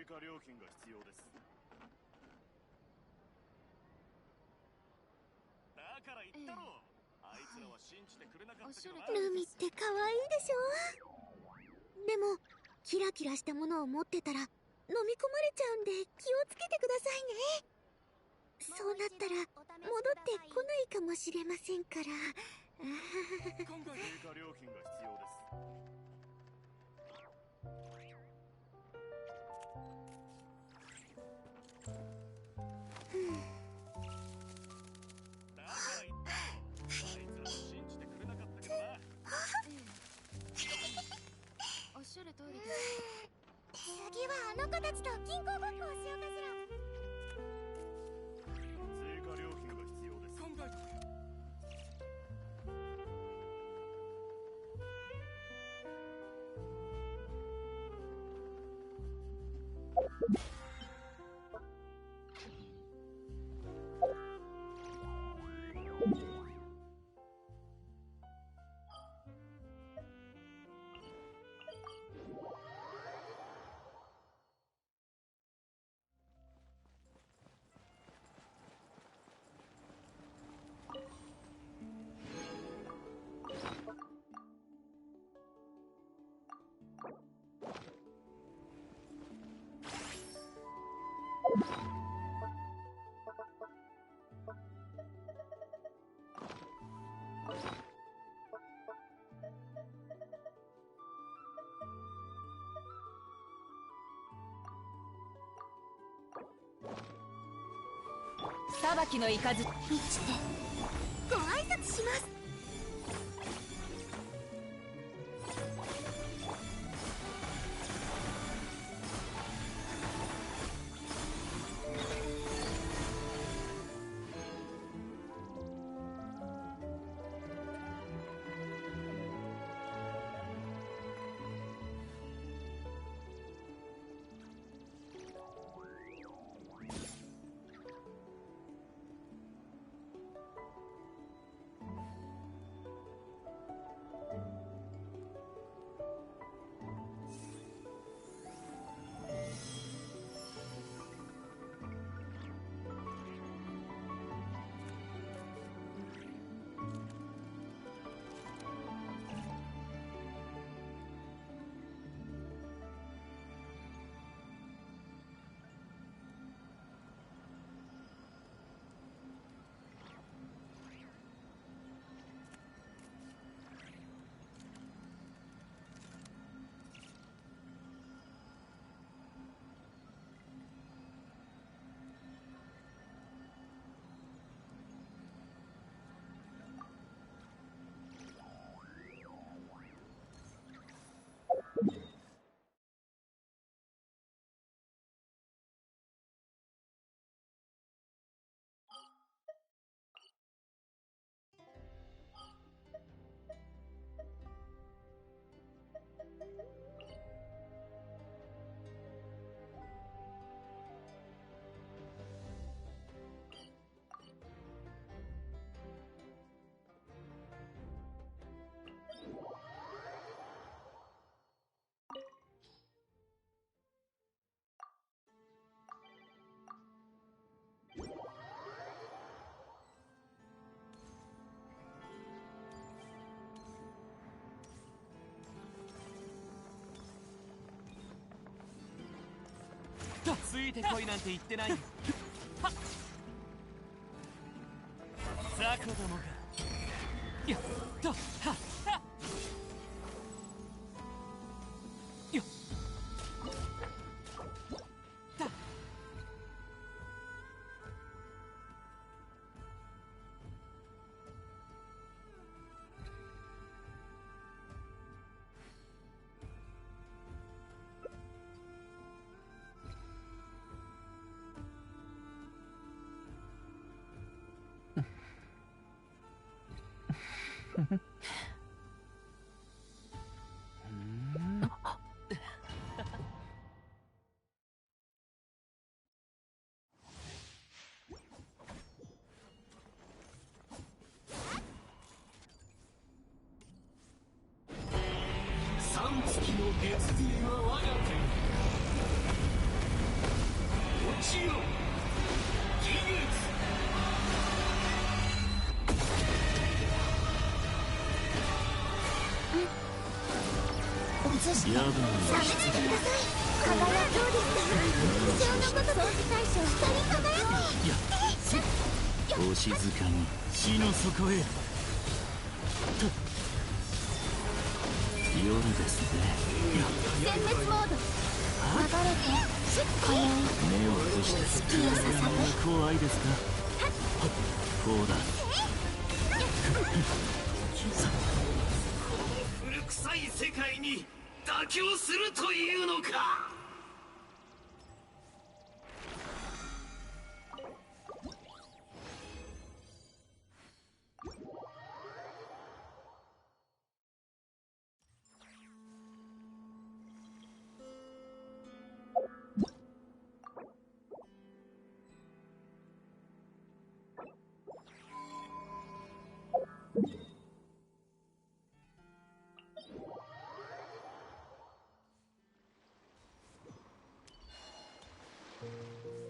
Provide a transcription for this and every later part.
加料金が必要です。だから言ったろ、あいつらは信じてくれなかったけどな。ルミって可愛いでしょ。でもキラキラしたものを持ってたら飲み込まれちゃうんで気をつけてくださいね。そうなったら戻ってこないかもしれませんから。追加料金が必要です。だから言ったろ、あいつらは信じてくれなかったけどな。おっしゃる通りです。次はあの子たちと銀行ごっこをしようかしら。追加料金が必要です。考えてくれ。裁きの雷道でご挨拶します。ついてこいなんて言ってないよ。はっ、雑魚どもがよっとはっはっよっだ三月の月次は我が手。しよう。ギ映してやめてください。輝きどうですか。不浄のごとく掃除対象光り輝け。星塚に死の底へ。夜ですね。全滅モード。流れて今宵目を閉じて月を捧ぐ。怖いですか。こうだ。古臭い世界に妥協するというのか。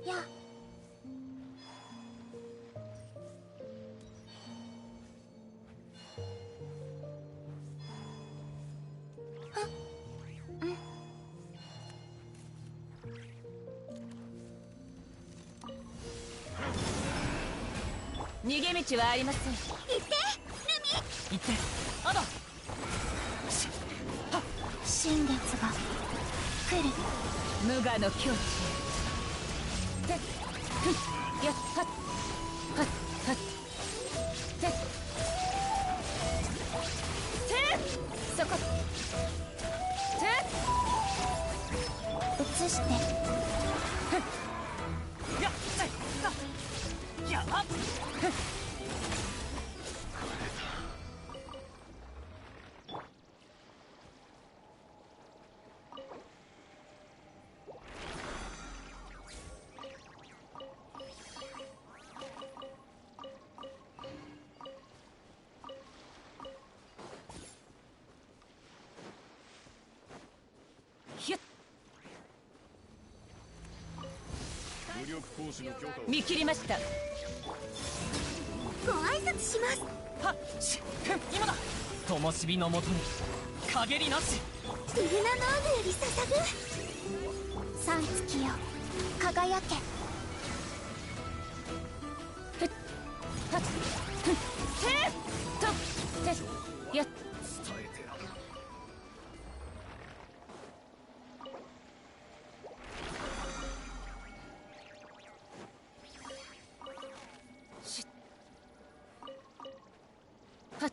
や逃げ道はありません。行ってルミ。行ってアド。新月が来る。無我の境地へ。てっふっやっはっはっはってってそこて映してやっやっ武力行使の許可を。見切りました。ご挨拶します。はっし今だ。灯火のもとに陰りなし。ルルナノーグより捧ぐ。三月よ輝け。ふっはっふってとってやっ伝えてある。はっ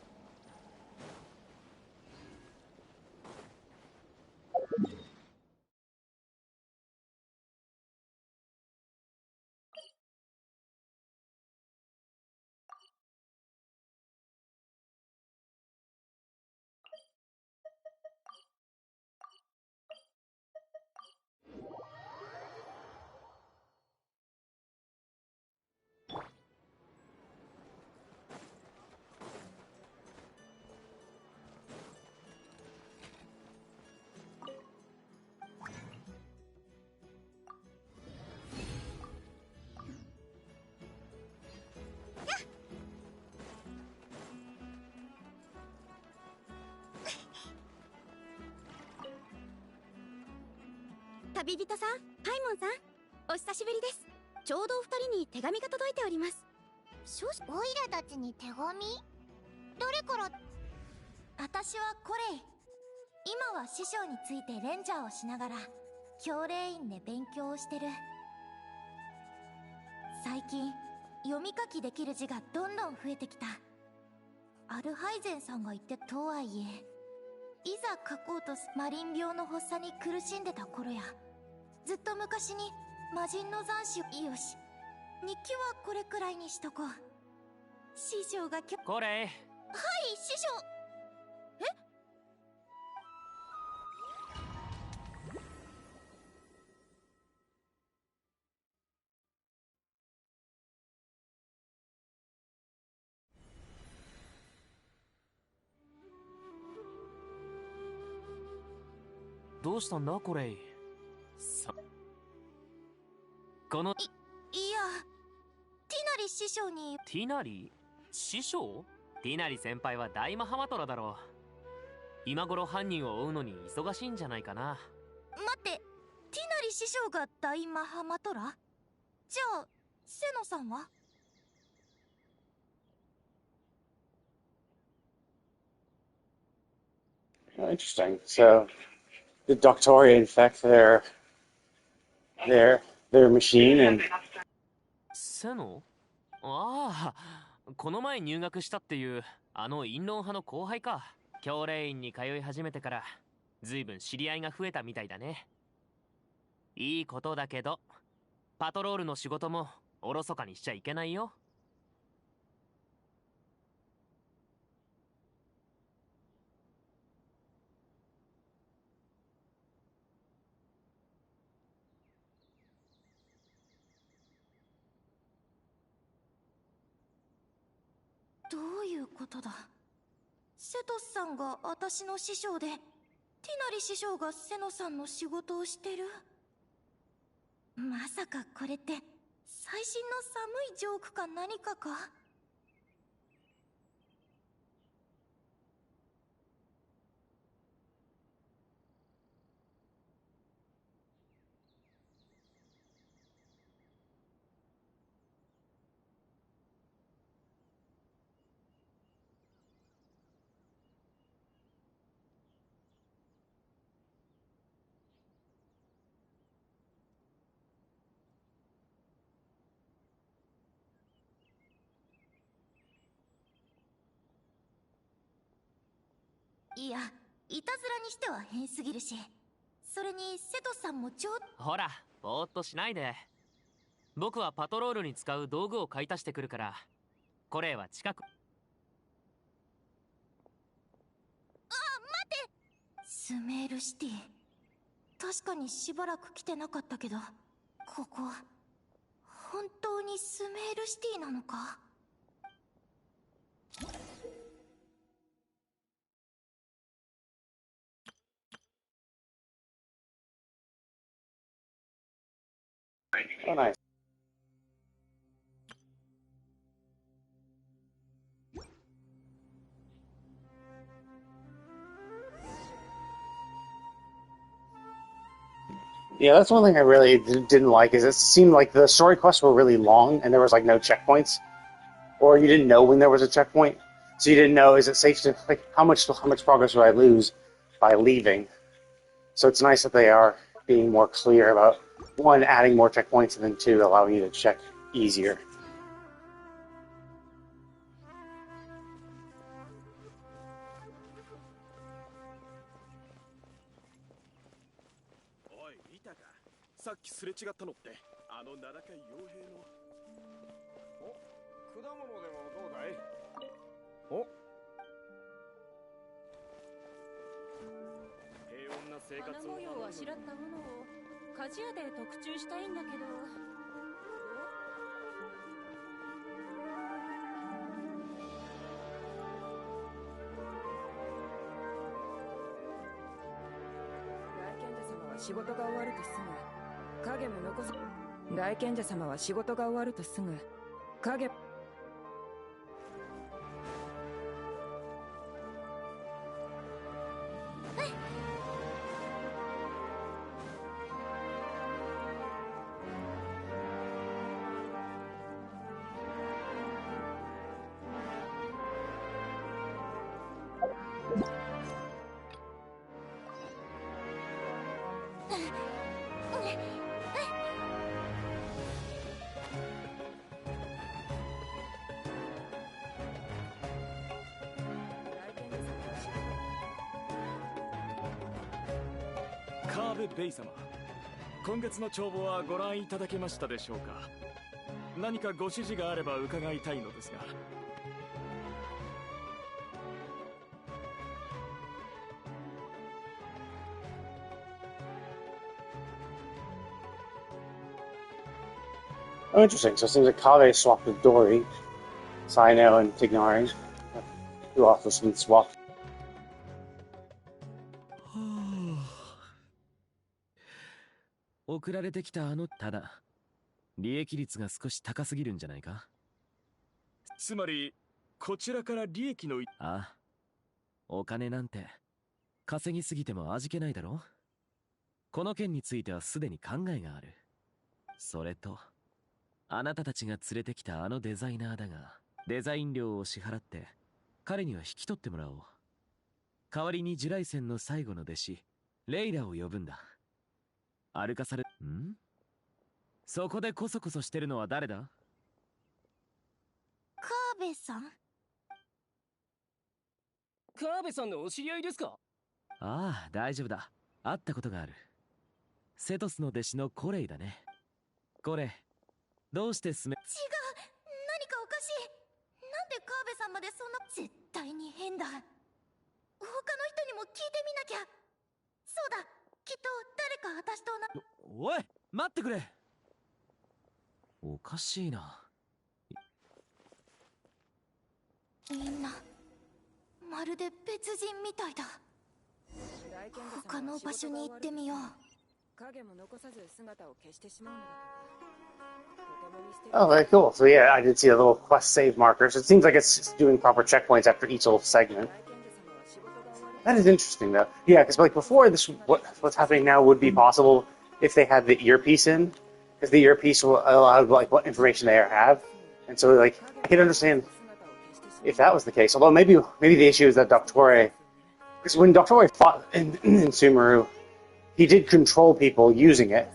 旅人さん、パイモンさん、お久しぶりです。ちょうどお二人に手紙が届いております。オイラたちに手紙？誰から？私はコレイ。今は師匠についてレンジャーをしながら教令院で勉強をしてる。最近読み書きできる字がどんどん増えてきた。アルハイゼンさんが言ってとはいえ、いざ書こうとマリン病の発作に苦しんでた頃や、ずっと昔に魔人の残滓よし、日記はこれくらいにしとこう。師匠がこれはい、師匠。どうしたんだこれ。このいや、ティナリ師匠に。ティナリ師匠？ティナリ先輩は大マハマトラだろう。今頃犯人を追うのに忙しいんじゃないかな。待って、ティナリ師匠が大マハマトラ？じゃあセノさんは？Oh, interesting. So, the Doctoria infect their machine, and セノ？ああ、この前入学したっていうあの陰謀派の後輩か。教令院に通い始めてから随分知り合いが増えたみたいだね。いいことだけど、パトロールの仕事もおろそかにしちゃいけないよ。どういうことだ？セトスさんが私の師匠で、ティナリ師匠がセノさんの仕事をしてる？まさかこれって最新の寒いジョークか何かか？いや、いたずらにしては変すぎるし、それにセトスさんもほら、ぼーっとしないで。僕はパトロールに使う道具を買い足してくるから、これは近く。スメールシティ。確かにしばらく来てなかったけど、ここ本当にスメールシティなのか？oh nice. Yeah, that's one thing I really didn't like. Is it seemed like the story quests were really long, and there was like no checkpoints, or you didn't know when there was a checkpoint, so you didn't know is it safe to like how much progress would I lose by leaving. So it's nice that they are being more clear about one adding more checkpoints, and then two allowing you to check easier. おい、見たか？さっきすれ違ったのってあの名高い傭兵の。お、果物でもどうだい？お、平穏な生活を。花模様をあしらったものを鍛冶屋で特注したいんだけど。仕事が終わるとすぐ影も残す。大賢者様は仕事が終わるとすぐ影。カーベ・ベイ様、今月の帳簿はご覧いただけましたでしょうか？何かご指示があれば伺いたいのですが。Oh, interesting. So it seems like Kave swapped with Dory, Sino, and Tignari, who also been swapped. 送られてきたただ利益率が少し高すぎるんじゃないか。つまりこちらから利益のああ、お金なんて稼ぎすぎても味気ないだろ。この件についてはすでに考えがある。それとあなたたちが連れてきたあのデザイナーだが、デザイン料を支払って彼には引き取ってもらおう。代わりにジュライセンの最後の弟子レイラを呼ぶんだ。歩かされそこでコソコソしてるのは誰だ？カーベさん。カーベさんのお知り合いですか？ああ、大丈夫だ。会ったことがある。セトスの弟子のコレイだね。コレイ、どうして違う、何かおかしい。なんでカーベさんまでそんな。絶対に変だ。他の人にも聞いてみなきゃ。そうだ、きっと誰か私とおい、待ってくれ。おかしいな。みんなまるで別人みたいだ。他の場所に行ってみよう。影も残さず姿を消してしまうのだとか。 Oh, very cool. So yeah, I did see a little quest save marker. So it seems like it's doing proper checkpoints after each little segment. That is interesting, though. Yeah, because like before, what's happening now would be possible if they had the earpiece in, because the earpiece will allow like what information they have, and so like I can understand if that was the case. Although maybe the issue is that Doctore, because when Doctore fought in Sumeru, he did control people using it,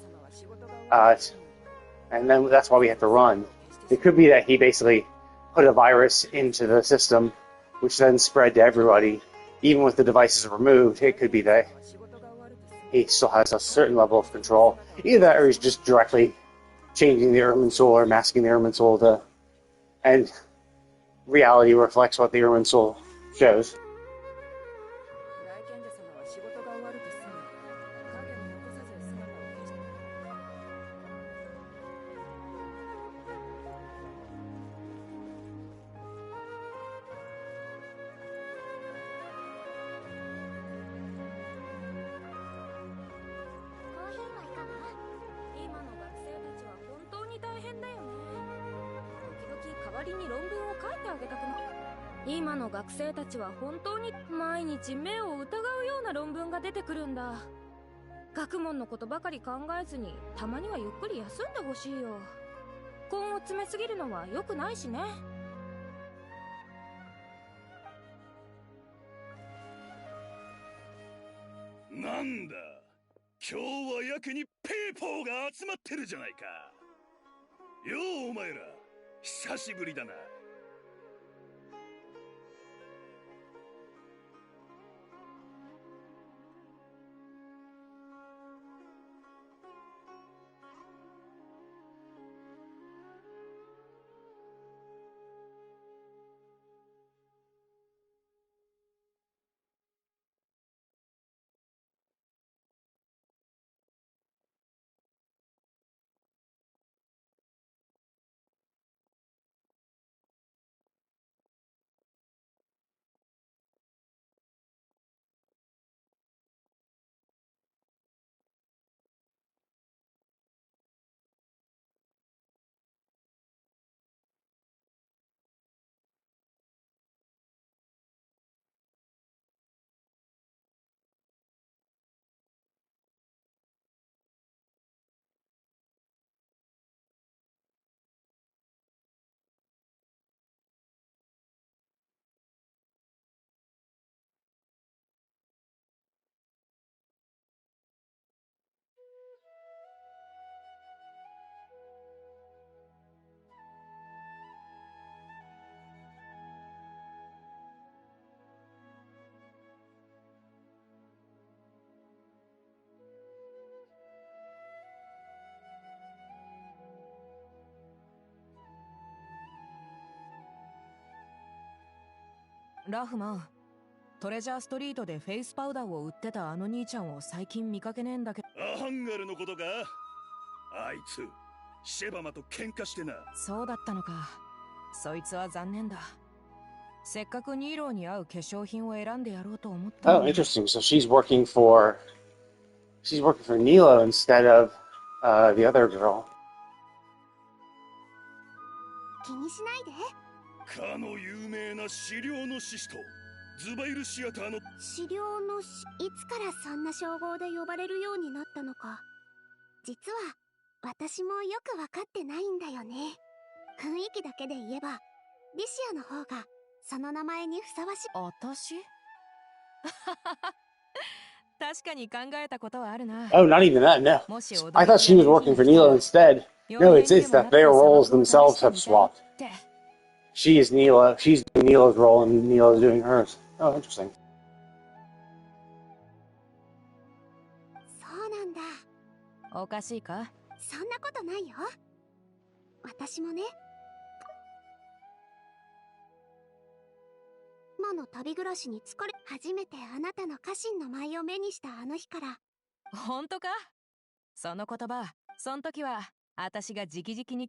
and then that's why we had to run. It could be that he basically put a virus into the system, which then spread to everybody. Even with the devices removed, it could be that he still has a certain level of control. Either that, or he's just directly changing the Irmin Soul or masking the Irmin Soul to, and reality reflects what the Irmin Soul shows. 今の学生たちは本当に毎日目を疑うような論文が出てくるんだ。学問のことばかり考えずにたまにはゆっくり休んでほしいよ。根を詰めすぎるのは良くないしね。なんだ、今日はやけにペーポーが集まってるじゃないか。ようお前ら、久しぶりだな。ラフマン、トレジャーストリートでフェイスパウダーを売ってたあの兄ちゃんを最近見かけねえんだけど。アハンガルのことか？あいつシェバマと喧嘩してな。そうだったのか。そいつは残念だ。せっかくニーローに合う化粧品を選んでやろうと思った。Oh, interesting. So she's working for Nilo instead of the other girl. 気にしないで。かの有名な資料の獅子とズバイルシアターの資料のし、いつからそんな称号で呼ばれるようになったのか、実は私もよく分かってないんだよね。雰囲気だけで言えばリシアの方がその名前にふさわしい。私確かに考えたことはあるな。 Oh, not even that. No, もし I thought she was working for Neela instead. No, it's that their roles themselves have swapped. She is Neela. She's doing Neela's role, and Neela is doing hers. Oh, interesting. そうなんだ。おかしいか？そんなことないよ。私もね、今の旅暮らしに疲れ、初めてあなたの家臣の舞を目にしたあの日から。本当か？その言葉、そん時は私が直々に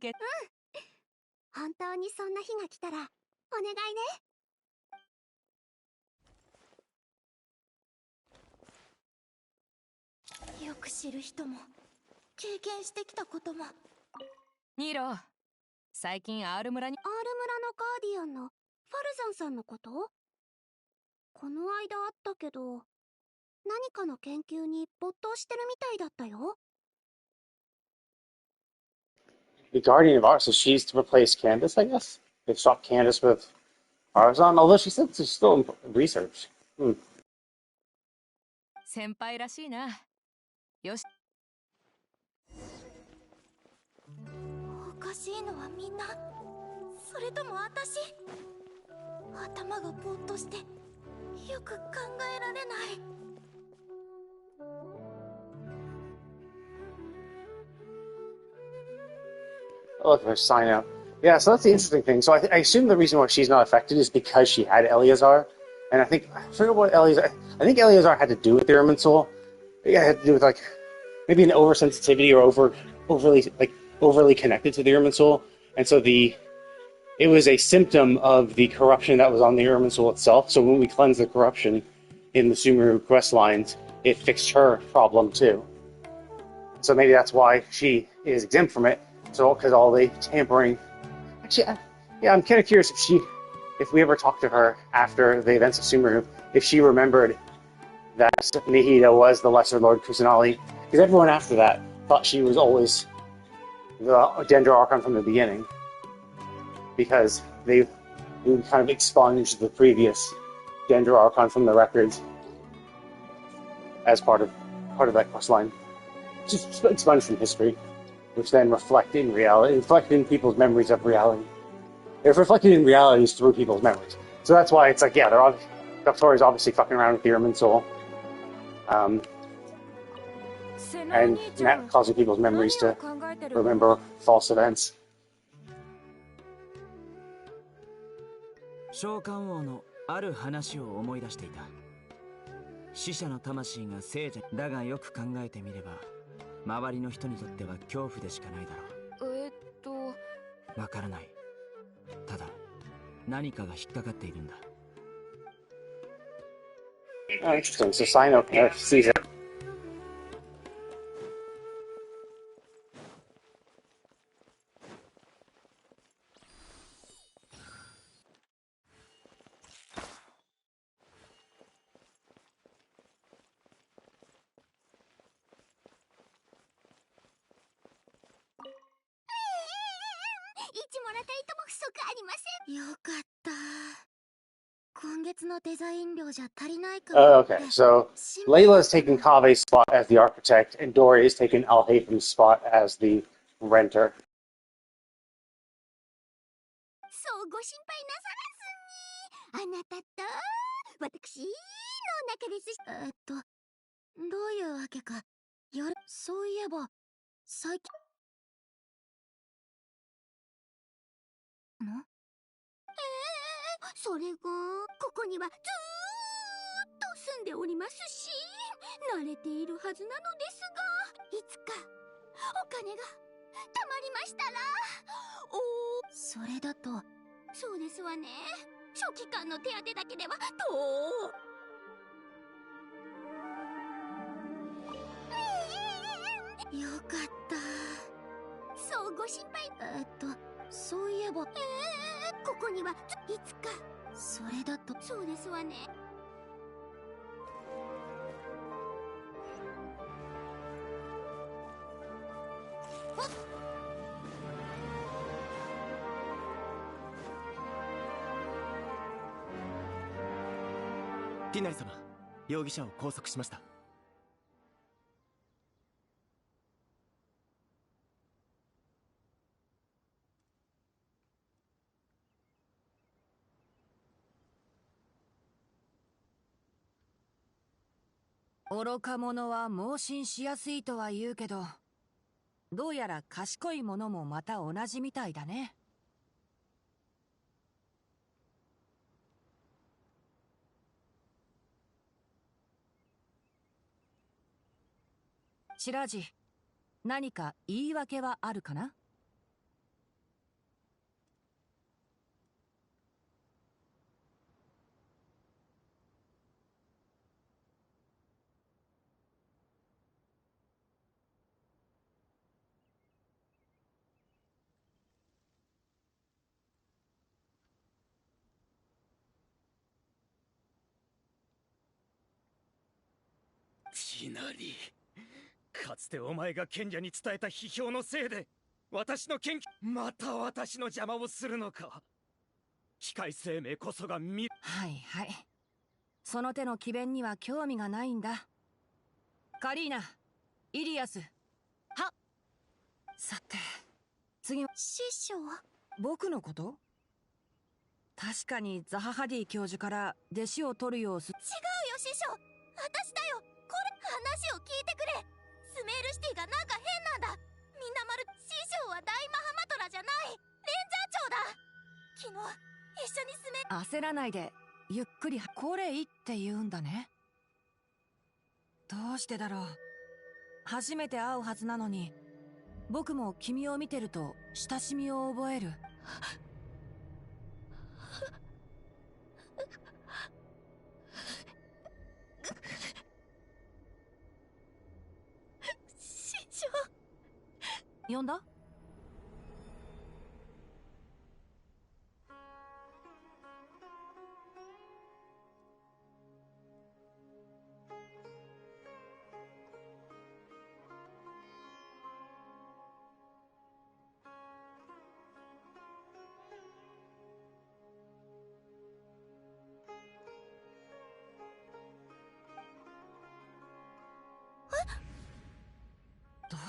本当にそんな日が来たらお願いよく知る人も経験してきたことも。ニーロ、最近アール村に。アール村のガーディアンのファルザンさんのこと？この間あったけど、何かの研究に没頭してるみたいだったよ。The Guardian of Art, so she's to replace Candace, I guess? They swapped Candace with Arzon, although she said she's still in research. 先輩らしいな。よし。おかしいのはみんな、それとも私？頭がぼーっとしてよく考えられない。Oh, look, there's sign out. Yeah, so that's the interesting thing. So I assume the reason why she's not affected is because she had Eleazar. And I forget what Eleazar... I think Eleazar had to do with the Irminsul. Yeah, it had to do with, like, maybe an oversensitivity or overly connected to the Irminsul. And so it was a symptom of the corruption that was on the Irminsul itself. So when we cleansed the corruption in the Sumeru quest lines, it fixed her problem too. So maybe that's why she is exempt from it. So, because all the tampering... Actually, yeah, I'm kind of curious if we ever talked to her after the events of Sumeru, if she remembered that Nihida was the Lesser Lord Kusanali. Because everyone after that thought she was always the Dendro Archon from the beginning. Because they kind of expunged the previous Dendro Archon from the records as part of that quest line. Just expunged from history, which then reflected in people's memories of reality. It's reflected in realities through people's memories. So that's why it's like, yeah, Doctori's obviously fucking around with the Irminsul. And causing people's memories to remember false events. 召喚王のある話を思い出していた。死者の魂が聖者だが、よく考えてみれば周りの人にとっては恐怖でしかないだろう。わからない。ただ何かが引っかかっているんだ。Oh, interesting. So Sino sees it. Okay, so Layla is taking Kave's spot as the architect, and Dory is taking Al-Haytham's spot as the renter. そうご心配なさらずに、あなたと私の仲ですし。どういうわけか。そういえば最近それがここにはずーっと住んでおりますし、慣れているはずなのですが、いつかお金がたまりましたら、それだと。そうですわね。初期間の手当だけではよかった。そうご心配。そういえば、ここにはいつか。それだとそうですわね。ティナリ様、容疑者を拘束しました。愚か者は盲信しやすいとは言うけど、どうやら賢い者もまた同じみたいだね。シラジ、何か言い訳はあるかな？ティナリ、かつてお前が賢者に伝えた批評のせいで私の研究、また私の邪魔をするのか。機械生命こそがはいはい。その手の詭弁には興味がないんだ。カリーナ、イリアス。はっ。さて、次は師匠。僕のこと？確かにザハハディ教授から弟子を取るようす。違うよ師匠、私だよ。これ話を聞いてくれ。スメールシティがなんか変なんだ。みんな師匠は大マハマトラじゃない、レンジャー長だ。昨日一緒に焦らないで、ゆっくり。これいいって言うんだね。どうしてだろう。初めて会うはずなのに、僕も君を見てると親しみを覚える。師匠。呼んだ？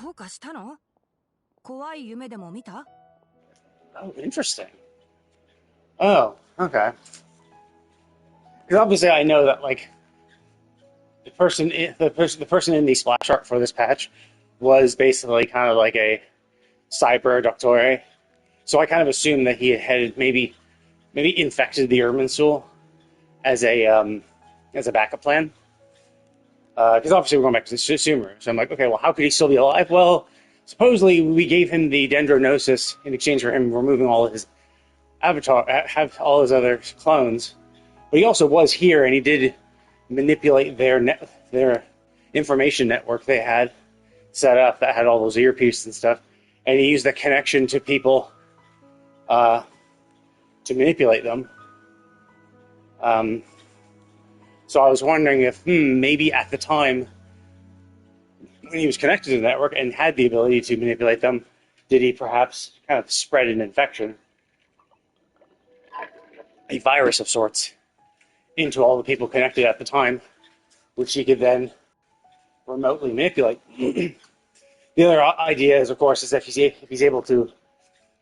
どうかしたの？怖い夢でも見た？ Oh, interesting. Oh, okay. Because obviously I know that like the person in the splash art for this patch was basically kind of like a cyber doctore. So I kind of assumed that he had maybe infected the Irminsul as a backup plan. Because obviously we're going back to the Sumer. So I'm like, okay, well, how could he still be alive? Well, supposedly we gave him the Dendronosis in exchange for him removing all of his have all his other clones. But he also was here, and he did manipulate their information network they had set up that had all those earpieces and stuff. And he used the connection to people to manipulate them. So I was wondering if maybe at the time when he was connected to the network and had the ability to manipulate them, did he perhaps kind of spread an infection, a virus of sorts, into all the people connected at the time, which he could then remotely manipulate. The other idea is, of course, is if he's able to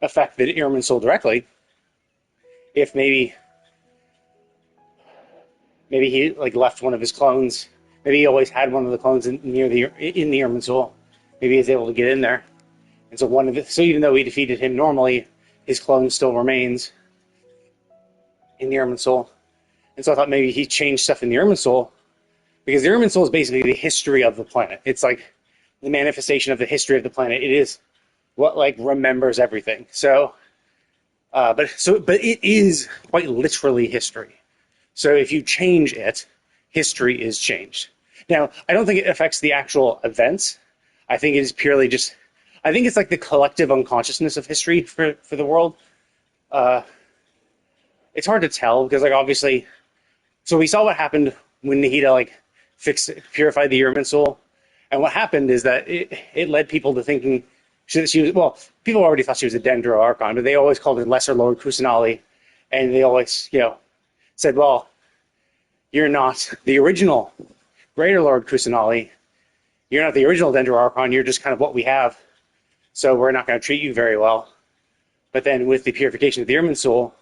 affect the Irminsul directly, if maybe he like left one of his clones. Maybe he always had one of the clones in the Irminsul. Maybe he's able to get in there, and so even though he defeated him normally, his clone still remains in the Irminsul. And so I thought maybe he changed stuff in the Irminsul, because the Irminsul is basically the history of the planet. It's like the manifestation of the history of the planet. It is what like remembers everything. But it is quite literally history. So if you change it, history is changed. Now, I don't think it affects the actual events. I think it is purely just I think it's like the collective unconsciousness of history for the world. It's hard to tell because, like, obviously, so we saw what happened when Nahida like purified the Irminsul, and what happened is that it led people to thinking she was, well, people already thought she was a Dendro Archon, but they always called her Lesser Lord Kusanali, and they always, said, well, you're not the original Greater Lord Kusanali. You're not the original Dendro Archon. You're just kind of what we have. So we're not going to treat you very well. But then with the purification of the Irminsul,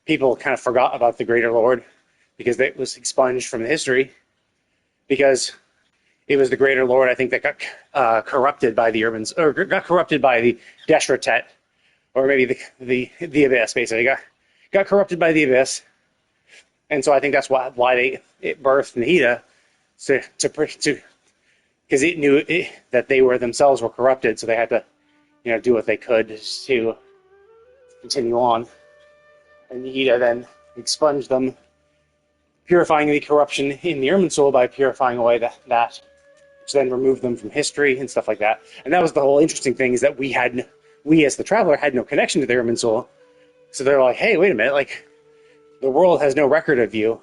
people kind of forgot about the Greater Lord because it was expunged from history. Because it was the Greater Lord, I think, that got corrupted by the Irminsul, or got corrupted by the Deshratet, or maybe the Abyss. Basically, got corrupted by the Abyss, and so I think that's why it birthed Nahida to because it knew that they themselves were corrupted, so they had to, do what they could to continue on. And Nahida then expunged them, purifying the corruption in the Irminsul by purifying away that, which then removed them from history and stuff like that. And that was the whole interesting thing, is that we as the Traveler had no connection to the Irminsul. So they're like, hey, wait a minute, like, the world has no record of you.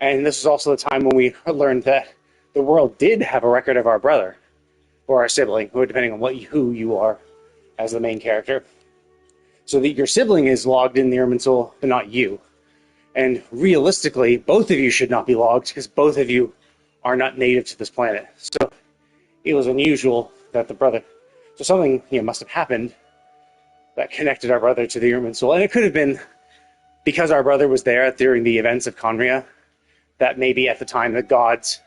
And this was also the time when we learned that the world did have a record of our brother, or our sibling, depending on who you are as the main character. So that your sibling is logged in the Irminsul, but not you. And realistically, both of you should not be logged, because both of you are not native to this planet. So it was unusual that the brother... So something must have happened that connected our brother to the Irminsul. And it could have been because our brother was there during the events of Conria, that maybe at the time the gods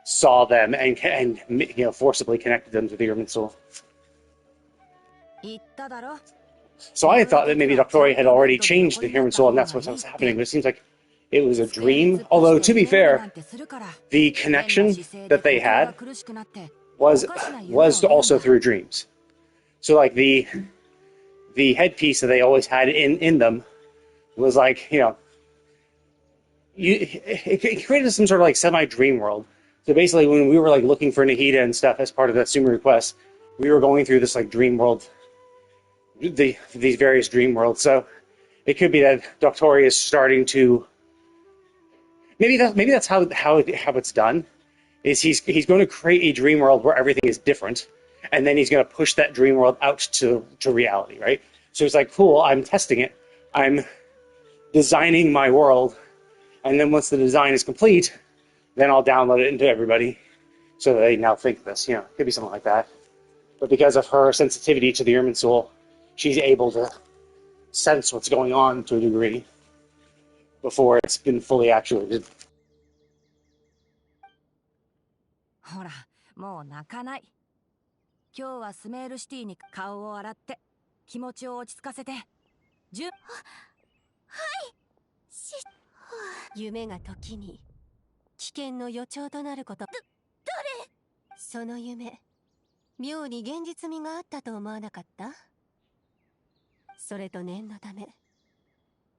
saw them and forcibly connected them to the Irminsul. So I thought that maybe Doctori had already changed the Irminsul and that's what was happening, but it seems like it was a dream. Although, to be fair, the connection that they had was also through dreams. So, like, the headpiece that they always had in them was like, it created some sort of like semi-dream world. So basically, when we were like looking for Nahida and stuff as part of the Sumeru quest, we were going through this like dream world, these various dream worlds. So it could be that Doctori is starting to... Maybe that's how it's done. Is he's going to create a dream world where everything is different, and then he's going to push that dream world out to reality, right? So it's like, cool, I'm testing it. I'm designing my world, and then once the design is complete, then I'll download it into everybody, so that they now think this. It could be something like that. But because of her sensitivity to the Irminsul, she's able to sense what's going on to a degree before it's been fully actuated. ほら、もう泣かない。今日はスメールシティに顔を洗って気持ちを落ち着かせて。はい。夢が時に危険の予兆となること。誰？その夢、妙に現実味があったと思わなかった？それと念のため、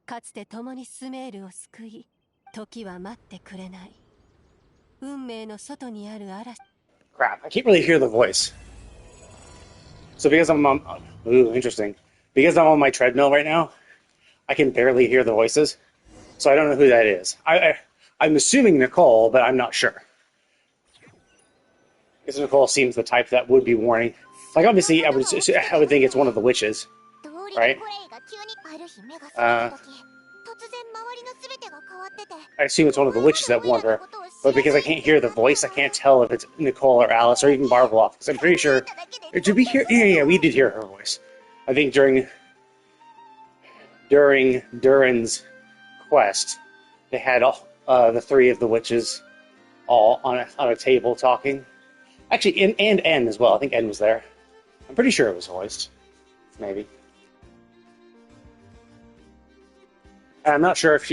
かつて共にスメールを救い、時は待ってくれない。運命の外にある嵐。 Crap, I can't really hear the voice. So because I'm on... Ooh, interesting. Because I'm on my treadmill right now, I can barely hear the voices. So I don't know who that is. I'm assuming Nicole, but I'm not sure. Because Nicole seems the type that would be warning. Like, obviously, I would think it's one of the witches. Right? I assume it's one of the witches that warned her. But because I can't hear the voice, I can't tell if it's Nicole or Alice or even Barbeloff. Because I'm pretty sure... Did we hear... Yeah, we did hear her voice. I think during Durin's quest, they had the three of the witches all on a table talking. Actually, and N as well. I think N was there. I'm pretty sure it was voiced. Maybe. And I'm not sure if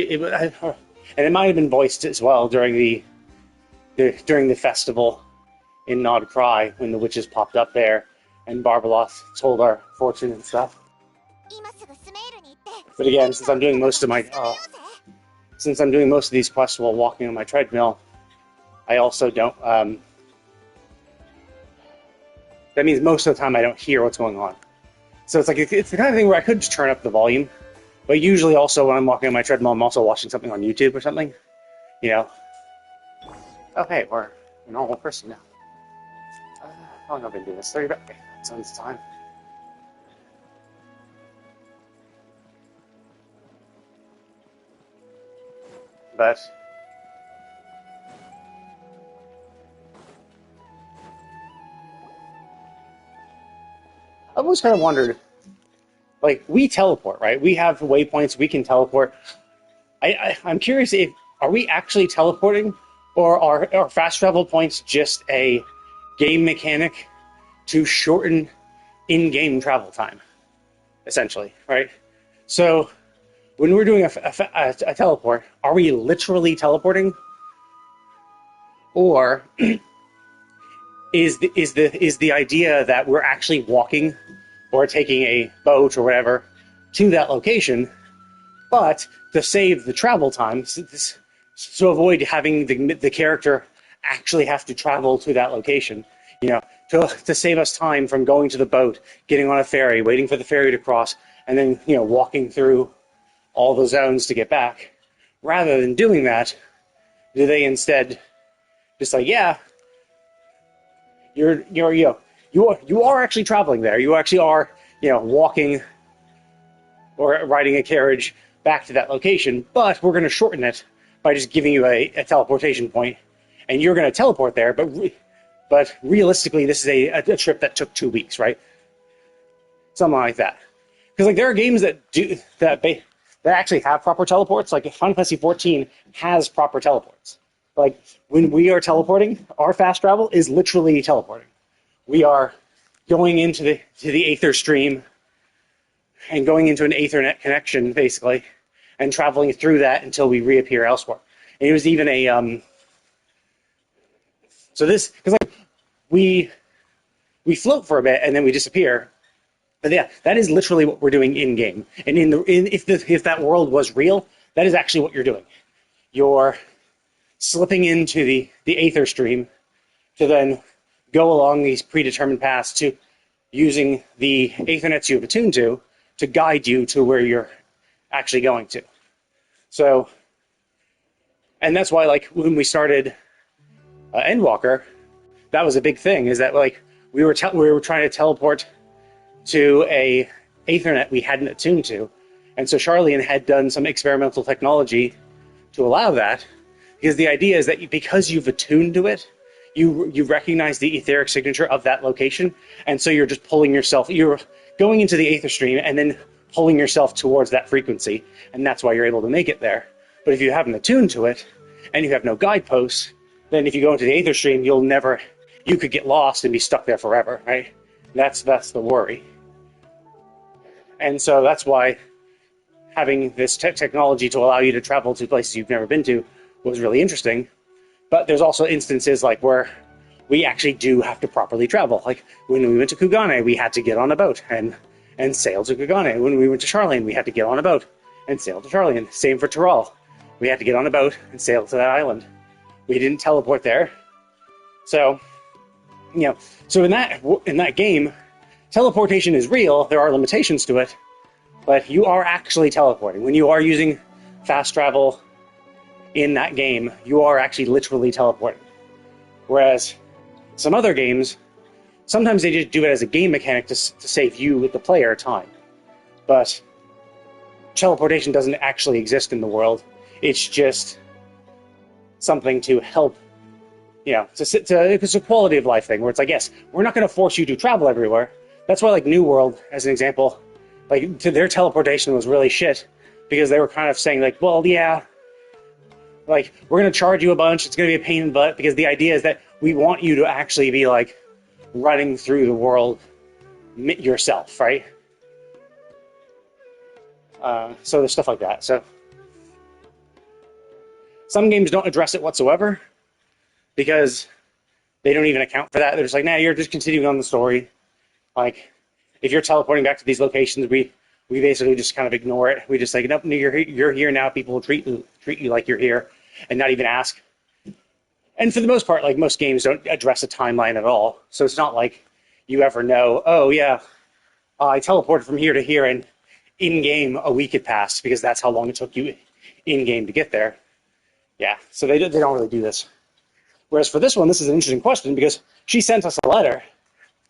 and it might have been voiced as well during the festival in Nod Cry when the witches popped up there and Barbeloth told our fortune and stuff. But again, since I'm doing most of these quests while walking on my treadmill, I also don't that means most of the time I don't hear what's going on. So it's like it's the kind of thing where I could just turn up the volume, but usually also when I'm walking on my treadmill, I'm also watching something on YouTube or something, you know. Okay, we're a normal person now. How long have I been doing this? 30 minutes. Okay, sounds time. But I've always kind of wondered, like, we teleport, right? We have waypoints, we can teleport. I'm curious, are we actually teleporting, or are fast travel points just a game mechanic to shorten in-game travel time, essentially, right? So when we're doing a teleport, are we literally teleporting, or is the idea that we're actually walking or taking a boat or whatever to that location, but to save the travel time, to avoid having the character actually have to travel to that location, you know, to save us time from going to the boat, getting on a ferry, waiting for the ferry to cross, and then, you know, walking through all the zones to get back. Rather than doing that, do they instead just like, yeah, you are actually traveling there. You actually are, you know, walking or riding a carriage back to that location, but we're going to shorten it by just giving you a teleportation point, and you're going to teleport there, but realistically, this is a trip that took 2 weeks, right? Something like that. Because like there are games that actually have proper teleports. Like Final Fantasy XIV has proper teleports. Like when we are teleporting, our fast travel is literally teleporting. We are going into the Aether stream and going into an Aethernet connection, basically, and traveling through that until we reappear elsewhere. And it was even a so this, because like we float for a bit and then we disappear. But yeah, that is literally what we're doing in game. And if that world was real, that is actually what you're doing. You're slipping into the Aether stream to then go along these predetermined paths to using the Aethernets you've attuned to guide you to where you're actually going to. So, and that's why, like, when we started Endwalker, that was a big thing, is that, like, we were trying to teleport to a Aethernet we hadn't attuned to. And so Charlian had done some experimental technology to allow that, because the idea is that because you've attuned to it, you recognize the etheric signature of that location, and so you're just pulling yourself, you're going into the Aether stream and then pulling yourself towards that frequency, and that's why you're able to make it there. But if you haven't attuned to it, and you have no guideposts, then if you go into the Aether stream, you could get lost and be stuck there forever, right? That's the worry. And so that's why having this technology to allow you to travel to places you've never been to was really interesting. But there's also instances like where we actually do have to properly travel. Like when we went to Kugane, we had to get on a boat and sail to Kugane. When we went to Charlian, we had to get on a boat and sail to Charlian. Same for Tyrol. We had to get on a boat and sail to that island. We didn't teleport there. So, you know, so in that game, teleportation is real. There are limitations to it, but you are actually teleporting. When you are using fast travel in that game, you are actually literally teleporting. Whereas some other games, sometimes they just do it as a game mechanic to save you, the player, time. But teleportation doesn't actually exist in the world. It's just something to help, you know, it's a quality of life thing where it's like, yes, we're not going to force you to travel everywhere. That's why, like, New World, as an example, like, their teleportation was really shit, because they were kind of saying, like, well, yeah, like, we're going to charge you a bunch, it's going to be a pain in the butt, because the idea is that we want you to actually be, like, running through the world yourself, right? So there's stuff like that. So some games don't address it whatsoever, because they don't even account for that. They're just like, nah, you're just continuing on the story. Like, if you're teleporting back to these locations, we basically just kind of ignore it. We just like, nope, you're here now. People will treat you like you're here and not even ask. And for the most part, like, most games don't address a timeline at all. So it's not like you ever know, oh yeah, I teleported from here to here, and in-game a week had passed, because that's how long it took you in-game to get there. Yeah, so they don't really do this. Whereas for this one, this is an interesting question, because she sent us a letter,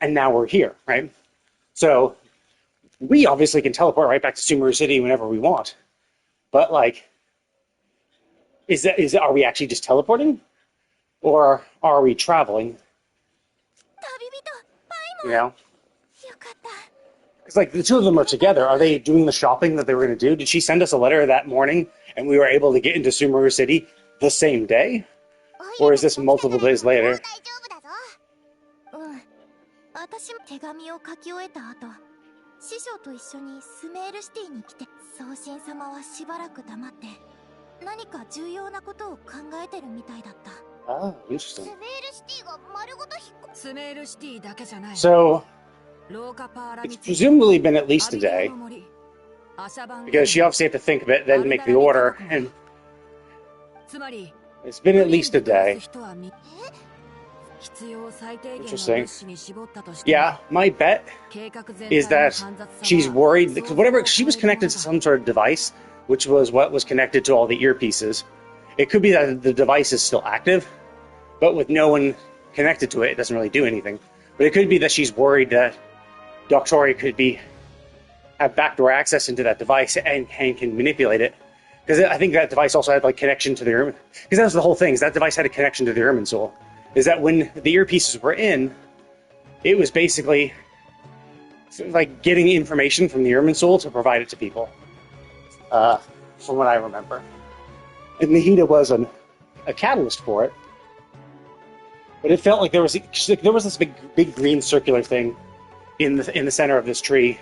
and now we're here, right? So we obviously can teleport right back to Sumeru City whenever we want. But, like, are we actually just teleporting? Or are we traveling? You know? Because, like, the two of them are together. Are they doing the shopping that they were going to do? Did she send us a letter that morning, and we were able to get into Sumeru City the same day? Or is this multiple days later? 私も手紙を書き終えた後、師匠と一緒にスメールシティに来て、宗神様はしばらく黙って何か重要なことを考えてるみたいだった。Oh, interesting. スメールシティが丸ごと引っ越スメールシティだけじゃない。 So, 廊下パーラ it's presumably been at least a day. アビゲルの森、朝晩 Because she obviously had to think of it, then make the order, and つまり it's been at least a day. 必要最低限の Interesting. 物資に絞ったとして、 Yeah, my bet 計画全 is 体の that 煩雑さは she's worried, because whatever, she was connected to some sort of device, which was what was connected to all the earpieces. It could be that the device is still active, but with no one connected to it, it doesn't really do anything. But it could be that she's worried that Doctori could have backdoor access into that device and can manipulate it. Because I think that device also had like connection to the Irmin. Because that was the whole thing, is that device had a connection to the Irmin soul. Is that when the earpieces were in, it was basically like getting information from the Irmin soul to provide it to people. From what I remember. And Nahida was a catalyst for it. But it felt like there was this big green circular thing in the center of this tree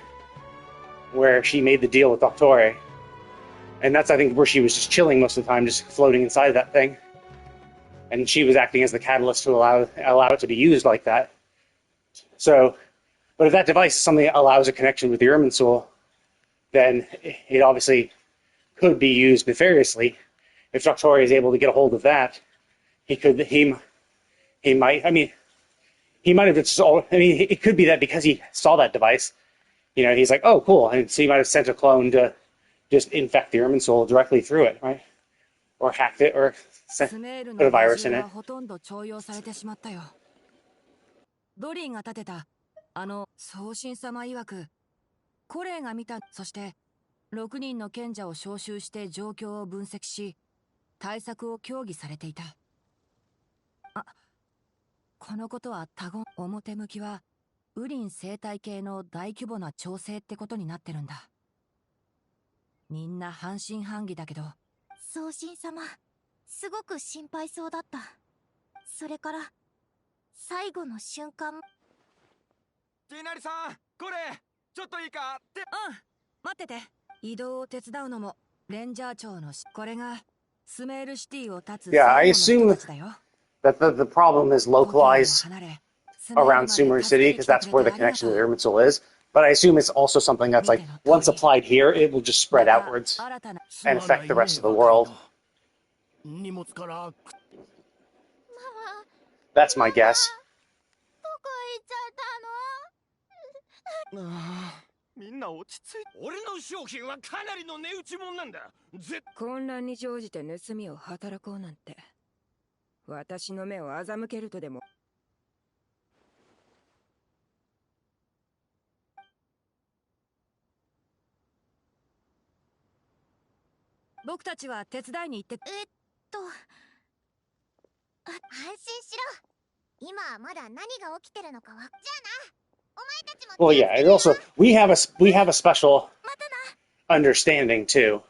where she made the deal with Doctore. And that's, I think, where she was just chilling most of the time, just floating inside of that thing. And she was acting as the catalyst to allow it to be used like that. So, but if that device is something that allows a connection with the Irmin soul, then it obviously could be used nefariously. If Doctore is able to get a hold of that, he might have just, it could be that because he saw that device, you know, he's like, oh, cool. And so he might have sent a clone to just infect the Irmin soul directly through it, right? Or hacked it, or put a virus in it. ほとんど徴用されてしまったよ。ドリーが立てたあの宗神様曰く、コレーが見た。そして6人の賢者を招集して状況を分析し、対策を協議されていた。あ、このことは多言。表向きはウリン生態系の大規模な調整ってことになってるんだ。みんな半信半疑だけど、宗神様、すごく心配そうだった。それから最後の瞬間。ティナリさん、これちょっといいかって。うん、待ってて。移動を手伝うのもレンジャー長のこれがスメールシティを立つ。 Yeah, I assume that the problem is localized around Sumeru City, because that's where the connection to the Irmin soul is. But I assume it's also something that's like, once applied here, it will just spread outwards and affect the rest of the world. That's my guess. みんな落ち着いて。俺の商品はかなりの値打ちもんなんだ。混乱に乗じて盗みを働こうなんて、私の目を欺けるとでも。僕たちは手伝いに行って。安心しろ。今はまだ何が起きてるのかわ。じゃあな。Well, yeah, and also we have a special understanding too,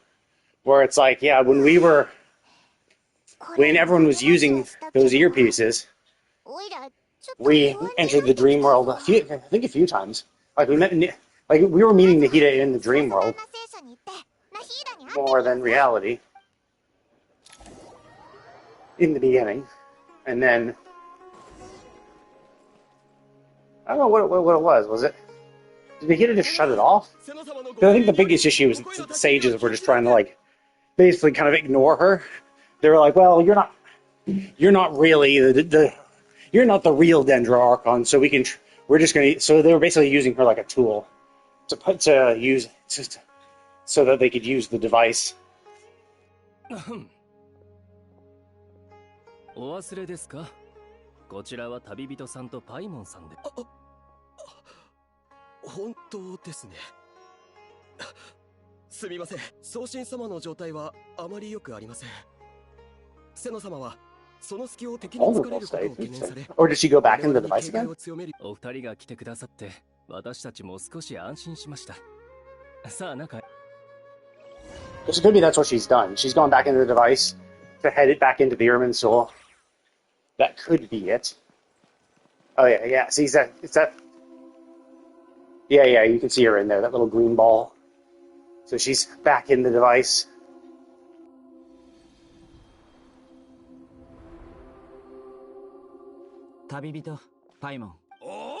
where it's like, yeah, when everyone was using those earpieces, we entered the dream world I think a few times. Like we were meeting Nahida in the dream world more than reality in the beginning, and then. I don't know what it was. Was it? Did Nahida just shut it off? Because I think the biggest issue is that the sages were just trying to like basically kind of ignore her. They were like, "Well, you're not really you're not the real Dendro Archon, so we we're just going to. So they were basically using her like a tool to use so that they could use the device. お忘れですか？こちらは旅人さんとパイモンさんで。本当ですね。すみません。送信様の状態はあまり良くありません。セノ様はその隙を敵に突かれることを懸念され。Or did she go back into the device again? お二人が来てくださって私たちも少し安心しました。さあ中へ。Because it could be that's what she's done. She's gone back into the device to head it back into the Irmin Soul. That could be it. Oh yeah, yeah. See, it's that. Yeah, yeah. You can see her in there. That little green ball. So she's back in the device. 旅人パイモン。おお、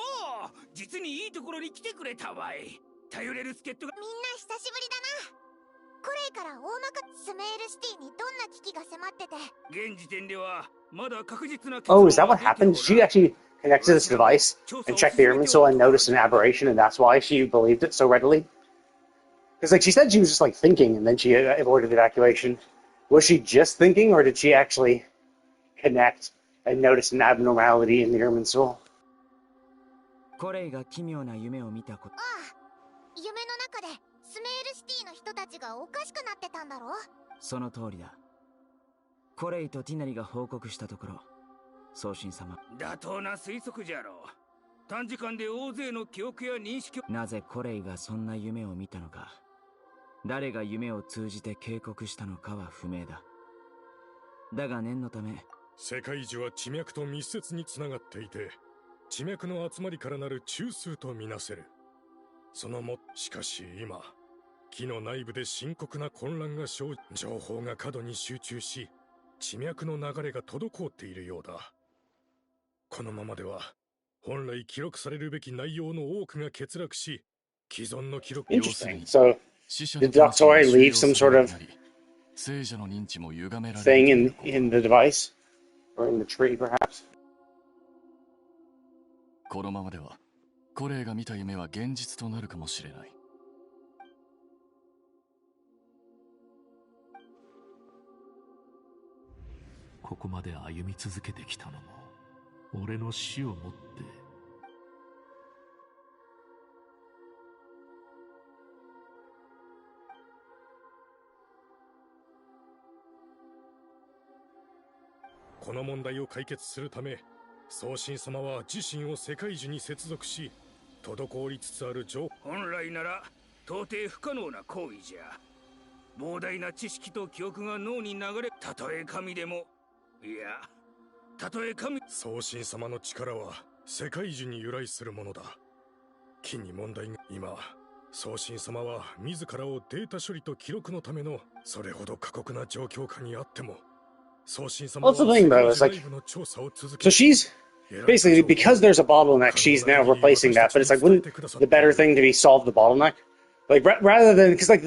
実にいいところに来てくれたわい。頼れる助っ人が。みんな久しぶりだな。コレイから大まかスメールシティにどんな危機が迫ってて。現時点ではまだ確実な。Oh, is that what happened? She actually connected to this device and checked the Irmin Soul and noticed an aberration, and that's why she believed it so readily? Because like she said, she was just like thinking, and then she avoided evacuation. Was she just thinking, or did she actually connect and notice an abnormality in the Irmin Soul? コレイが奇妙な夢を見たこと。ああ、夢の中でスメールシティの人たちがおかしくなってたんだろ？その通りだ。コレイとティナリが報告したところ、送信様。妥当な推測じゃろう。短時間で大勢の記憶や認識を。なぜコレイがそんな夢を見たのか、誰が夢を通じて警告したのかは不明だ。だが念のため、世界樹は地脈と密接につながっていて、地脈の集まりからなる中枢とみなせる。しかし今、木の内部で深刻な混乱が生じ、情報が過度に集中し、地脈の流れが滞っているようだ。このままでは、本来記録されるべき内容の多くが欠落し、既存の記録。Interesting. So, did Doctor leave some sort of thing in the device? Or in the tree, perhaps? このままでは、コレイが見た夢は現実となるかもしれない。ここまで歩み続けてきたのも、俺の死をもって。この問題を解決するため、送信様は自身を世界樹に接続し、滞りつつある情報。本来なら到底不可能な行為じゃ。膨大な知識と記憶が脳に流れ、たとえ神でも、いや、たとえ神。送信様の力は世界樹に由来するものだ。木に問題が。今、送信様は自らをデータ処理と記録のためのそれほど過酷な状況下にあっても、Well, that's the thing, though, is like, so she's basically, because there's a bottleneck, she's now replacing that, but it's like, wouldn't the better thing to be solve the bottleneck? Like, rather than, because like,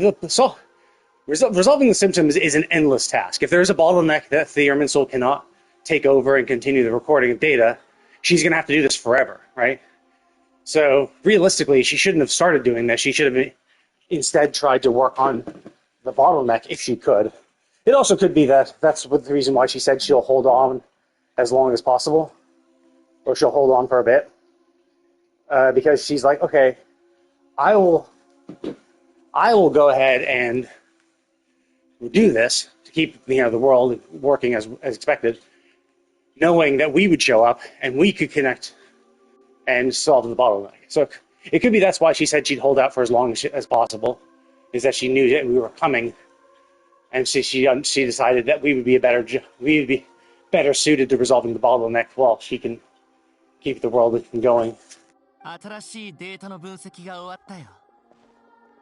resolving the symptoms is an endless task. If there's a bottleneck that the Irmin Soul cannot take over and continue the recording of data, she's going to have to do this forever, right? So, realistically, she shouldn't have started doing this. She should have instead tried to work on the bottleneck if she could. It also could be that that's the reason why she said she'll hold on as long as possible. Or she'll hold on for a bit. Because she's like, okay, I will go ahead and do this to keep the world working as expected, knowing that we would show up and we could connect and solve the bottleneck. So it could be that's why she said she'd hold out for as long as possible, is that she knew that we were coming. And she decided that we would be better suited to resolving the bottleneck while she can keep the world going. 新しいデータの分析が終わったよ。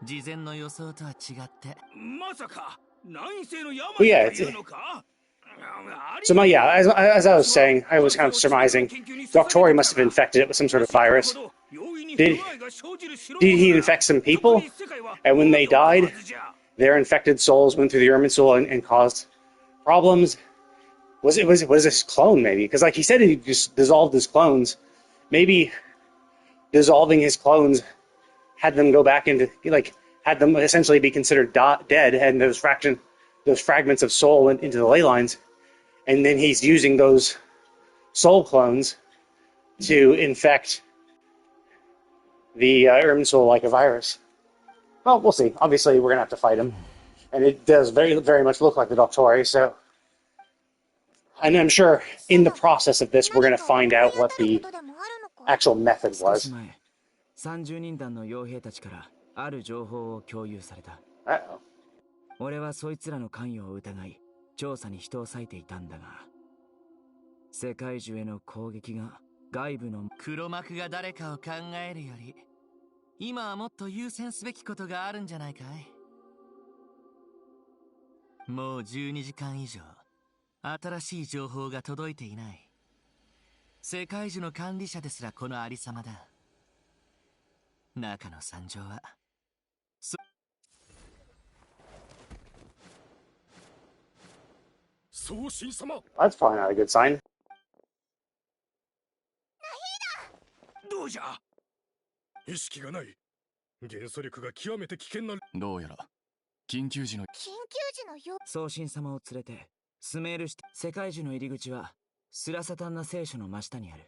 事前の予想とは違って。まさか何世の病 But yeah, というのか? So as I was saying, I was kind of surmising, Doctori must have infected it with some sort of virus. Did he infect some people? And when they died, their infected souls went through the Irmin Soul and caused problems. Was this clone maybe? Because like he said, he just dissolved his clones. Maybe dissolving his clones had them go back into, like, had them essentially be considered dead, and those fragments of soul went into the ley lines, and then he's using those soul clones to infect the Irminsul like a virus. Well, we'll see. Obviously, we're gonna have to fight him, and it does very, very much look like the Doctori. So, and I'm sure in the process of this, we're gonna find out what the actual method was. 30人団の傭兵たちからある情報を共有された。Uh-oh. 俺はそいつらの関与を疑い、調査に人を割いていたんだが、世界中への攻撃が外部の黒幕が誰かを考えるより、今はもっと優先すべきことがあるんじゃないかい？もう12時間以上、新しい情報が届いていない。世界中の管理者ですらこのありさまだ。中の惨状は。送信様。That's probably not a good sign. どうじゃ？意識がない。元素力が極めて危険な。どうやら緊急時の送信様を連れてスメールして、世界中の入り口はスラサタンナ聖書の真下にある。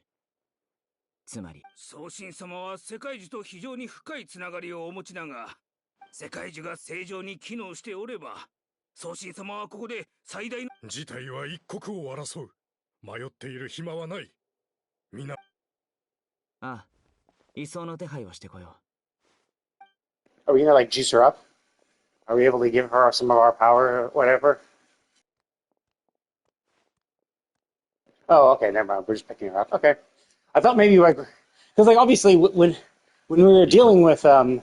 つまり送信様は世界樹と非常に深いつながりをお持ちだが、世界樹が正常に機能しておれば、送信様はここで最大の事態は一刻を争う。迷っている暇はない。みな。ああ、移送の手配をしてこよう。Are we gonna like juice her up? Are we able to give her some of our power or whatever? Oh, okay, never mind. We're just picking her up. Okay. I thought maybe like, because like obviously when we were dealing with when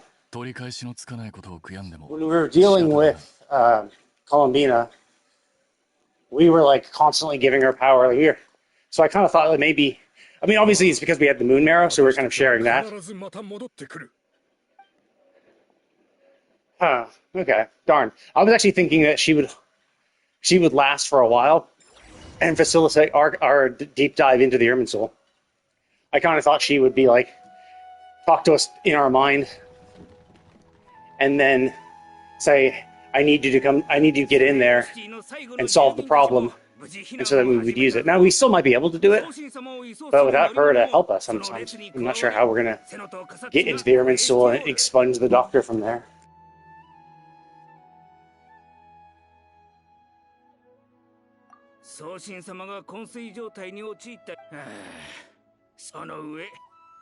we were dealing with Columbina, we were like constantly giving her power. Like, so I kind of thought like maybe, I mean obviously it's because we had the moon marrow, so we're kind of sharing that. Huh. Okay. Darn. I was actually thinking that she would last for a while and facilitate our deep dive into the Irminsul. I kind of thought she would be like, talk to us in our mind, and then say, I need you to get in there and solve the problem, and so that we would use it. Now, we still might be able to do it, but without her to help us, I'm not sure how we're going to get into the Irminsul and expunge the Doctor from there. 送信様が昏睡状態に陥った。その上、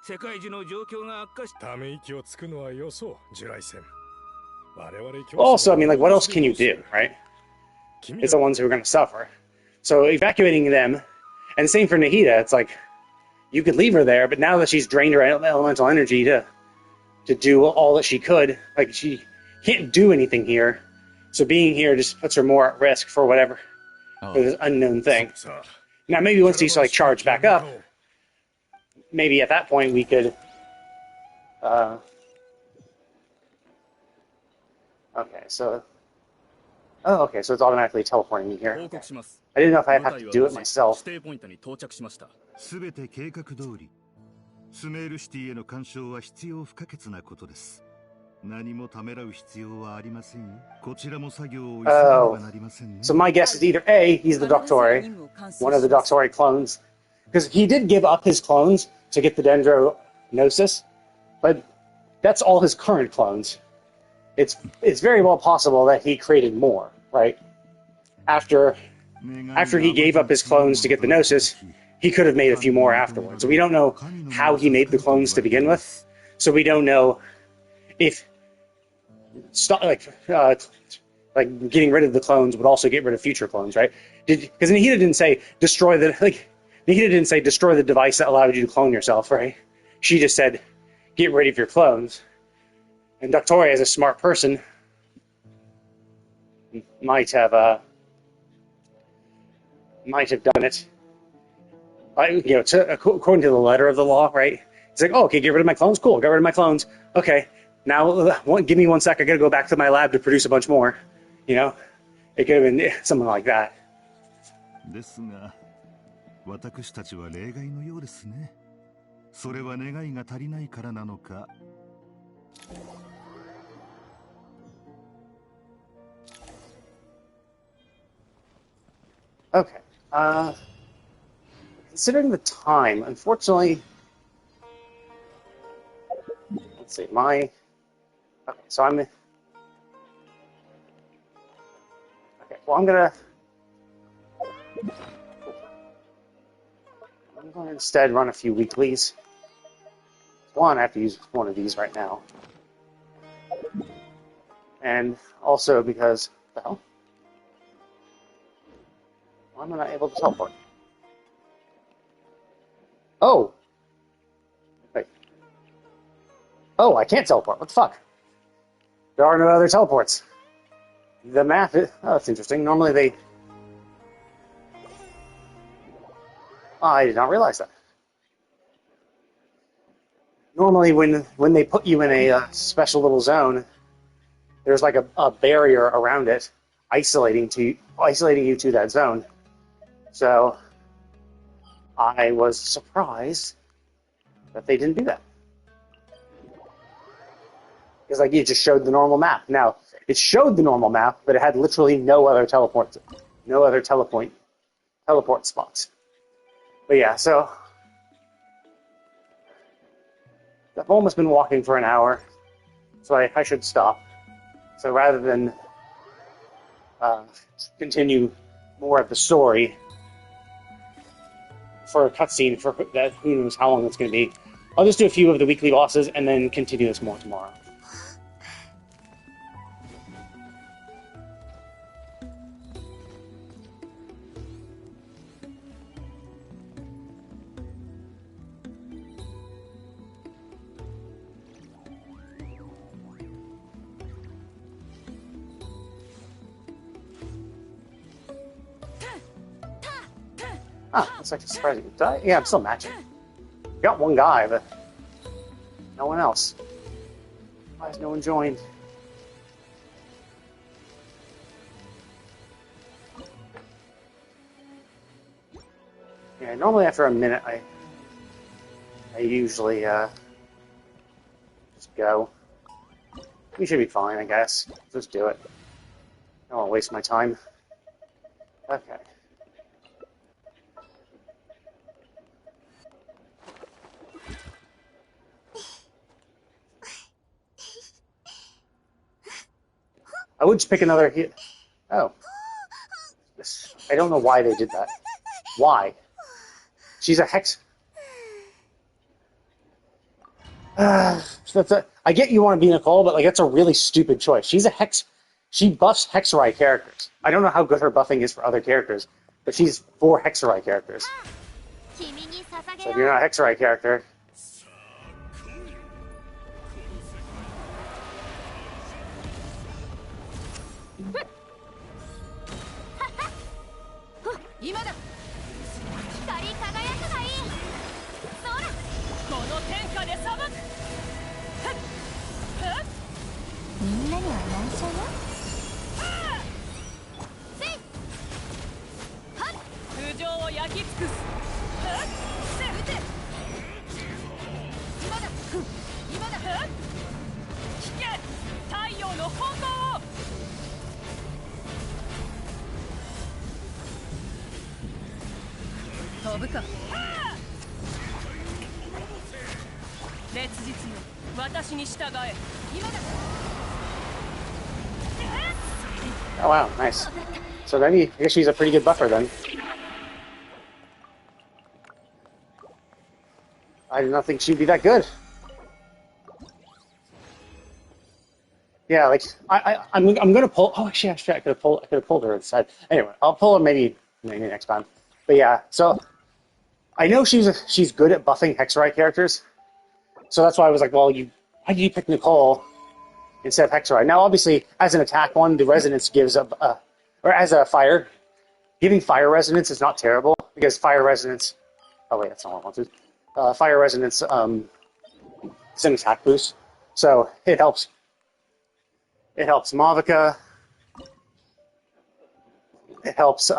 世界中の状況が悪化し。ため息をつくのはよそう、ジュライセン。Also, I mean, like, what else can you do, right? It's the ones who are going to suffer. So evacuating them, and same for Nahida. It's like you could leave her there, but now that she's drained her elemental energy to do all that she could, like she can't do anything here. So being here just puts her more at risk for whatever. For this unknown thing. Now, maybe once he's like charged back up, maybe at that point we could. Okay, so. Oh, okay, so it's automatically teleporting me here. Okay. I didn't know if I'd have to do it myself. すべて計画通り、スメールシティへの干渉は必要不可欠なことです。何もためらう必要はありませんよ。こちらも作業を急がねばなりませんね。So my guess is either A, he's the Doctori, one of the Doctori clones, because he did give up his clones to get the Dendrognosis, but that's all his current clones. It's very well possible that he created more, right? After he gave up his clones to get the Gnosis, he could have made a few more afterwards. So we don't know how he made the clones to begin with, so we don't know if like getting rid of the clones would also get rid of future clones, right? Because Nahida didn't say destroy the device that allowed you to clone yourself, right? She just said get rid of your clones. And Doctori, as a smart person, might have done it. According to the letter of the law, right? It's like, oh, okay, get rid of my clones. Cool, get rid of my clones. Okay. Now, give me 1 sec. I gotta go back to my lab to produce a bunch more. You know, it could have been something like that. ですが、私たちは例外のようですね。それは願いが足りないからなのか。Okay. Considering the time, unfortunately, let's see, okay, so okay, well, I'm going to instead run a few weeklies. One, I have to use one of these right now. And also because, what the hell? Why am I not able to teleport? Oh! Wait. Oh, I can't teleport. What the fuck? There are no other teleports. The map is... Oh, that's interesting. Normally they... Oh, I did not realize that. Normally when they put you in a special little zone, there's like a barrier around it, isolating you to that zone. So I was surprised that they didn't do that. Because like it just showed the normal map. Now, it showed the normal map, but it had literally no other teleport spots. But yeah, so I've almost been walking for an hour, so I should stop. So rather than continue more of the story for a cutscene for that, who knows how long it's going to be, I'll just do a few of the weekly bosses and then continue this more tomorrow. Ah, looks like it's surprising. Yeah, I'm still matching. Got one guy, but no one else. Why has no one joined? Yeah, normally after a minute, I usually just go. We should be fine, I guess. Just do it. I don't want to waste my time. Okay. I would just pick another hit. Oh. I don't know why they did that. Why? She's a hex... I get you want to be Nicole, but like that's a really stupid choice. She's a hex... She buffs Hexerai characters. I don't know how good her buffing is for other characters, but she's for Hexerai characters. So if you're not a Hexerai character... Oh wow, nice. So maybe, I guess she's a pretty good buffer then. I did not think she'd be that good. Yeah, like I'm gonna pull. Oh, actually, I could have pulled her inside. Anyway, I'll pull her maybe next time. But yeah, so I know she's good at buffing Hexerai characters, so that's why I was like, well, why did you pick Nicole instead of Hexerai? Now, obviously, as an attack one, the resonance gives up, or as a fire, giving fire resonance is not terrible because fire resonance. Oh wait, that's not what I wanted. Fire resonance is an attack boost, so it helps. It helps Mavica. It helps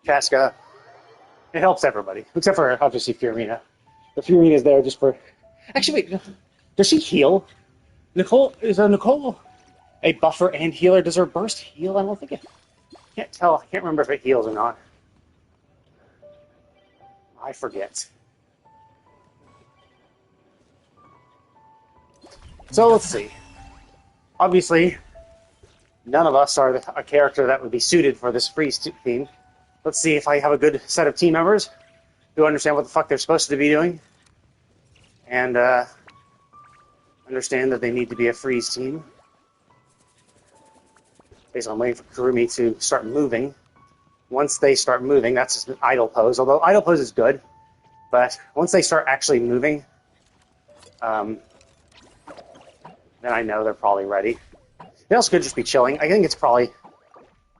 Casca. It helps everybody, except for obviously Fiorina. The Furion is there just for... Actually, wait. Does she heal? Nicole... Is Nicole a buffer and healer? Does her burst heal? I don't think it... Can't tell. I can't remember if it heals or not. I forget. So let's see. Obviously, none of us are a character that would be suited for this freeze theme. Let's see if I have a good set of team members who understand what the fuck they're supposed to be doing. And understand that they need to be a freeze team. Basically, I'm waiting for Kurumi to start moving. Once they start moving, that's just an idle pose. Although idle pose is good, but once they start actually moving, then I know they're probably ready. They also could just be chilling. I think it's probably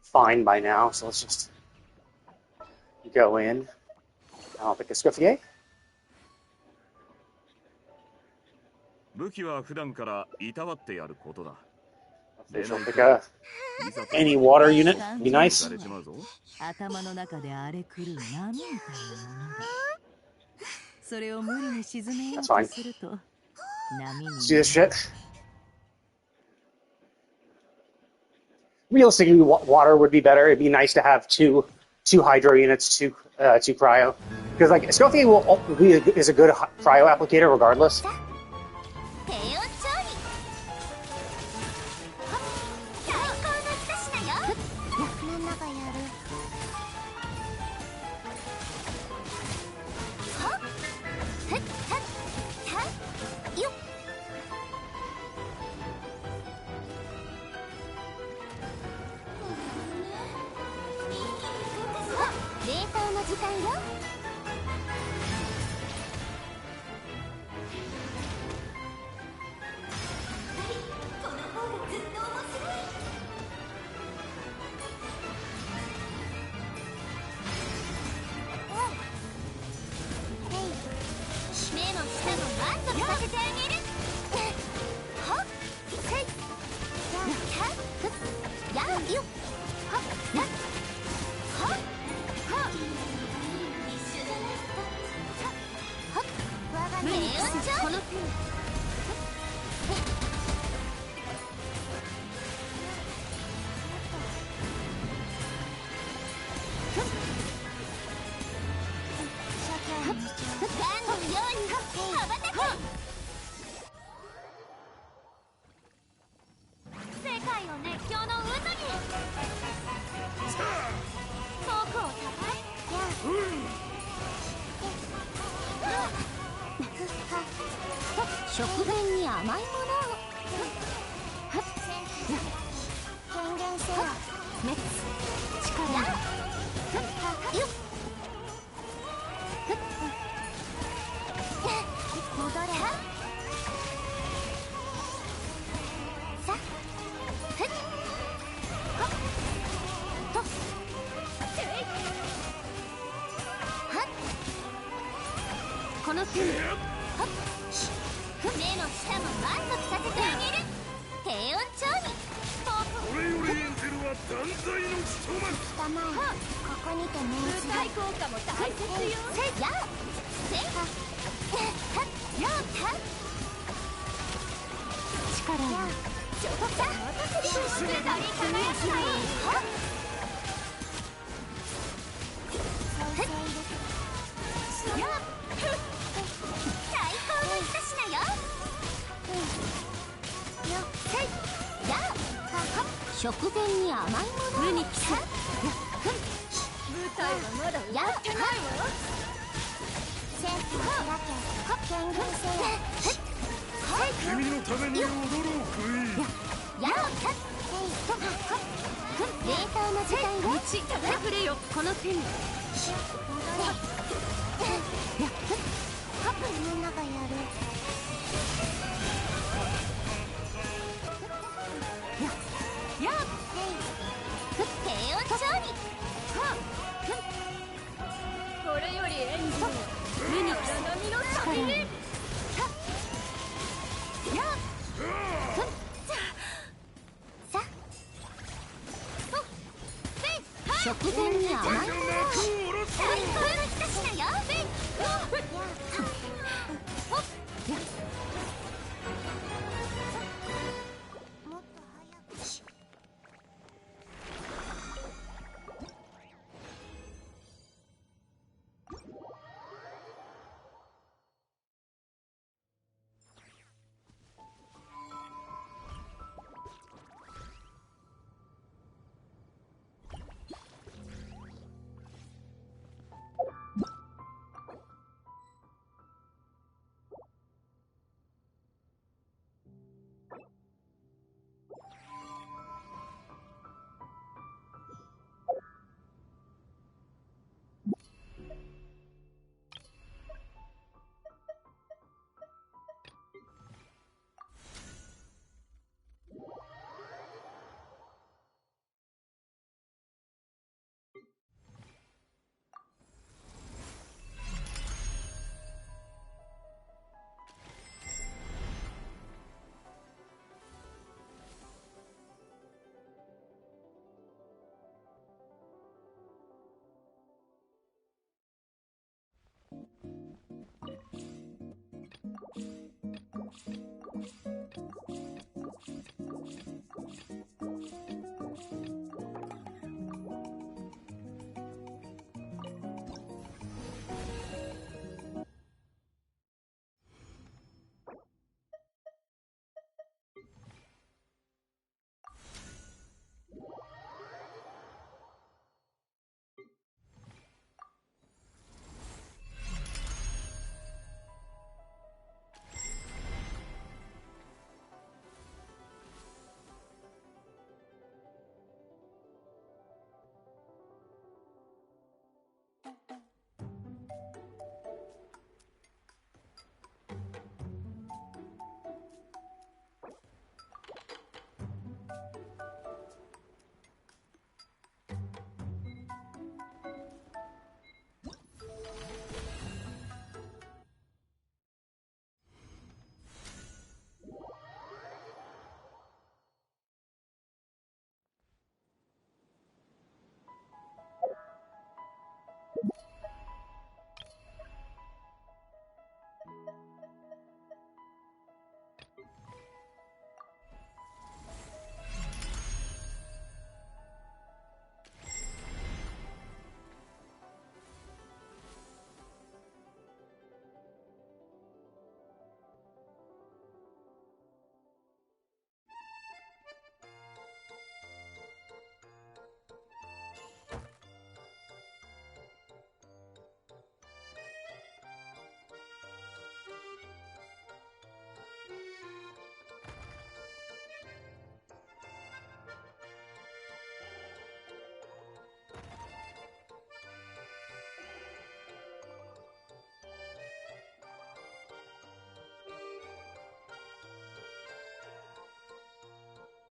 fine by now, so let's just go in. I'll pick a Scuffier. 武器は普段からいたわってやることだ。 I'll pick any water unit. Be nice. 頭の中で荒れ狂う波みたいなものだ。それを無理に沈めようとすると波に。See this shit? Realistically, water would be better. It'd be nice to have two hydro units, two cryo, because like Scuffier is a good cryo applicator regardless.